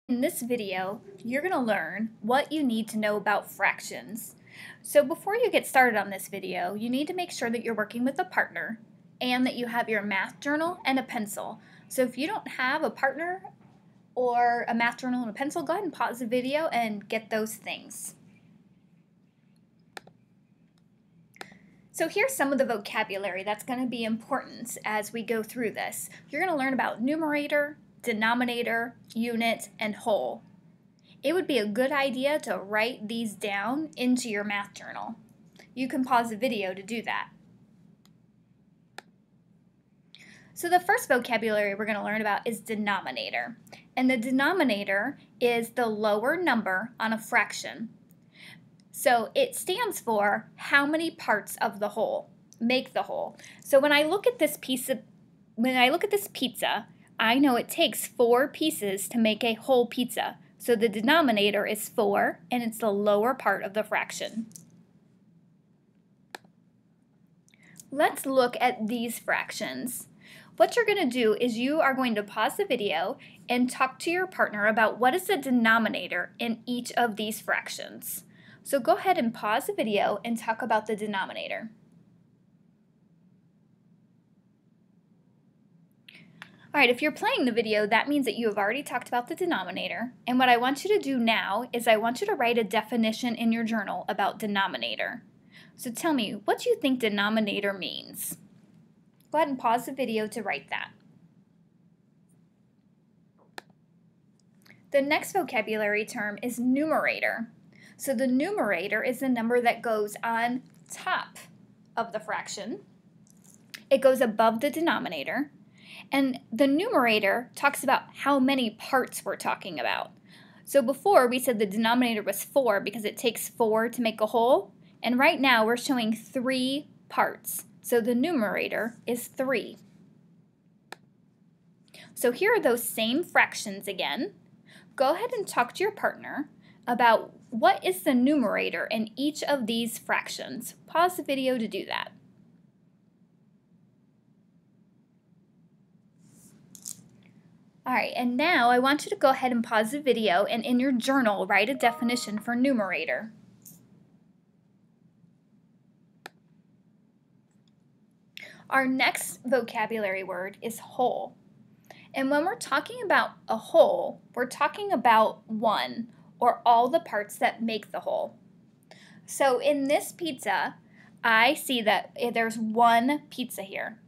In this video, you're going to learn what you need to know about fractions. So before you get started on this video, you need to make sure that you're working with a partner and that you have your math journal and a pencil. So if you don't have a partner or a math journal and a pencil, go ahead and pause the video and get those things. So here's some of the vocabulary that's going to be important as we go through this. You're going to learn about numerator, denominator, unit, and whole. It would be a good idea to write these down into your math journal. You can pause the video to do that. So the first vocabulary we're going to learn about is denominator. And the denominator is the lower number on a fraction. So it stands for how many parts of the whole make the whole. So when I look at this pizza, I know it takes 4 pieces to make a whole pizza. So the denominator is 4, and it's the lower part of the fraction. Let's look at these fractions. What you're going to do is you are going to pause the video and talk to your partner about what is the denominator in each of these fractions. So go ahead and pause the video and talk about the denominator. Alright, if you're playing the video, that means that you have already talked about the denominator. And what I want you to do now is I want you to write a definition in your journal about denominator. So tell me, what do you think denominator means? Go ahead and pause the video to write that. The next vocabulary term is numerator. So the numerator is the number that goes on top of the fraction. It goes above the denominator. And the numerator talks about how many parts we're talking about. So before we said the denominator was 4 because it takes 4 to make a whole. And right now we're showing 3 parts. So the numerator is 3. So here are those same fractions again. Go ahead and talk to your partner about what is the numerator in each of these fractions. Pause the video to do that. Alright, and now I want you to go ahead and pause the video and in your journal write a definition for numerator. Our next vocabulary word is whole. And when we're talking about a whole, we're talking about one or all the parts that make the whole. So in this pizza, I see that there's 1 pizza here.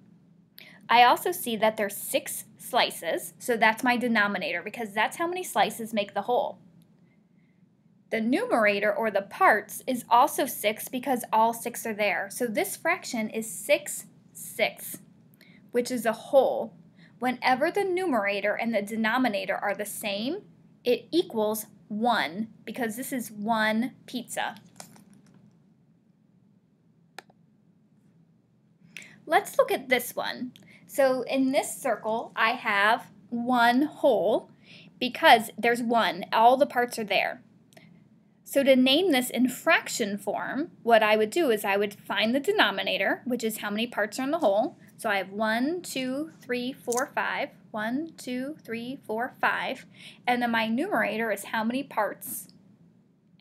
I also see that there's 6 slices, so that's my denominator because that's how many slices make the whole. The numerator, or the parts, is also 6 because all 6 are there. So this fraction is 6, 6, which is a whole. Whenever the numerator and the denominator are the same, it equals 1 because this is 1 pizza. Let's look at this one. So in this circle, I have 1 whole because there's 1. All the parts are there. So to name this in fraction form, what I would do is I would find the denominator, which is how many parts are in the whole. So I have 1, 2, 3, 4, 5. 1, 2, 3, 4, 5. And then my numerator is how many parts?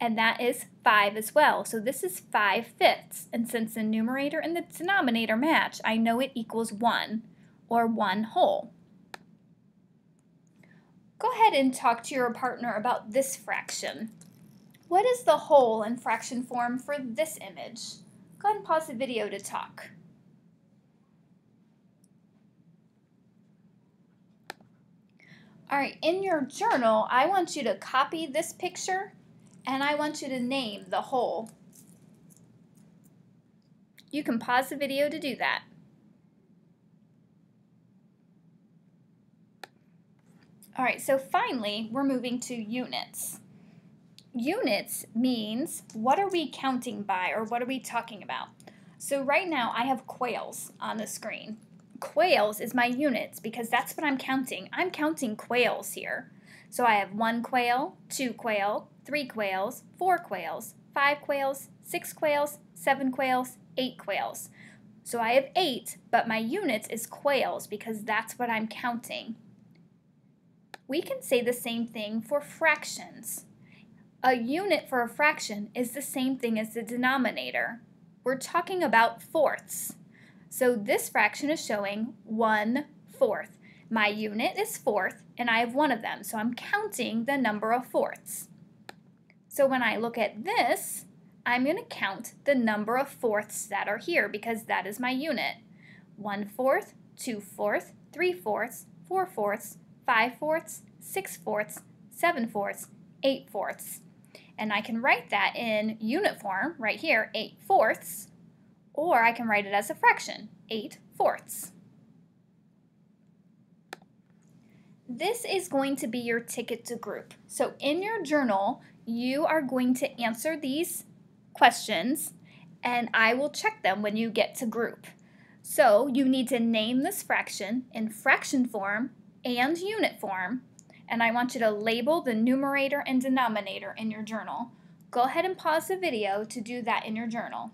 And that is 5 as well. So this is 5/5. And since the numerator and the denominator match, I know it equals 1, or 1 whole. Go ahead and talk to your partner about this fraction. What is the whole in fraction form for this image? Go ahead and pause the video to talk. Alright, in your journal, I want you to copy this picture and I want you to name the whole. You can pause the video to do that. Alright, so finally, we're moving to units. Units means what are we counting by or what are we talking about? So right now I have quails on the screen. Quails is my units because that's what I'm counting. I'm counting quails here. So I have 1 quail, 2 quail, 3 quails, 4 quails, 5 quails, 6 quails, 7 quails, 8 quails. So I have 8, but my units is quails because that's what I'm counting. We can say the same thing for fractions. A unit for a fraction is the same thing as the denominator. We're talking about fourths. So this fraction is showing 1/4. My unit is fourth, and I have one of them, so I'm counting the number of fourths. So when I look at this, I'm going to count the number of fourths that are here because that is my unit. 1/4, 2/4, 3/4, 4/4, 5/4, 6/4, 7/4, 8/4. And I can write that in unit form right here, 8/4, or I can write it as a fraction, 8/4. This is going to be your ticket to group. So in your journal, you are going to answer these questions, and I will check them when you get to group. So you need to name this fraction in fraction form and unit form, and I want you to label the numerator and denominator in your journal. Go ahead and pause the video to do that in your journal.